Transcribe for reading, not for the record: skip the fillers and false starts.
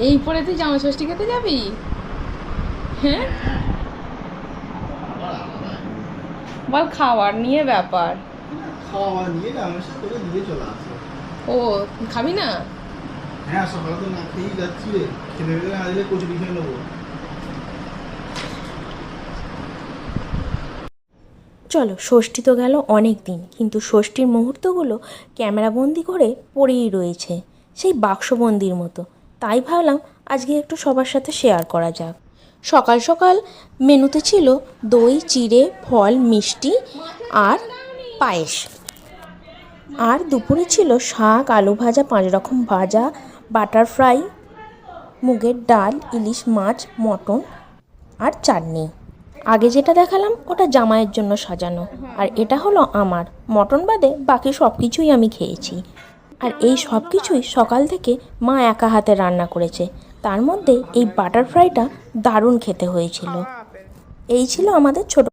এই পরে তুই জামা ষষ্ঠী খেতে যাবি? হ্যাঁ, বল খাবার নিয়ে ব্যাপার। খাওয়া নিয়ে রামেশ্বর করে দিয়ে চলে আসে। ও, খাবি না? হ্যাঁ, সকালে তো না খেয়েই যাচ্ছি রে। খেতে খেতে না দিলে কচুরি খেয়ে নেবো। চলো, ষষ্ঠী তো গেল অনেক দিন, কিন্তু ষষ্ঠীর মুহূর্তগুলো ক্যামেরাবন্দি করে পড়েই রয়েছে, সেই বাক্সবন্দির মতো। তাই ভাবলাম আজকে একটু সবার সাথে শেয়ার করা যাক। সকাল সকাল মেনুতে ছিল দই, চিড়ে, ফল, মিষ্টি আর পায়েস। আর দুপুরে ছিল শাক, আলু ভাজা, 5 রকম ভাজা, বাটার ফ্রাই, মুগের ডাল, ইলিশ মাছ, মটন আর চাটনি। আগে যেটা দেখালাম ওটা জামাইয়ের জন্য সাজানো, আর এটা হলো আমার। মটন বাদে বাকি সব কিছুই আমি খেয়েছি। আর এই সব কিছুই সকাল থেকে মা একা হাতে রান্না করেছে। তার মধ্যে এই বাটার ফ্রাইটা দারুণ খেতে হয়েছিল। এই ছিল আমাদের ছোট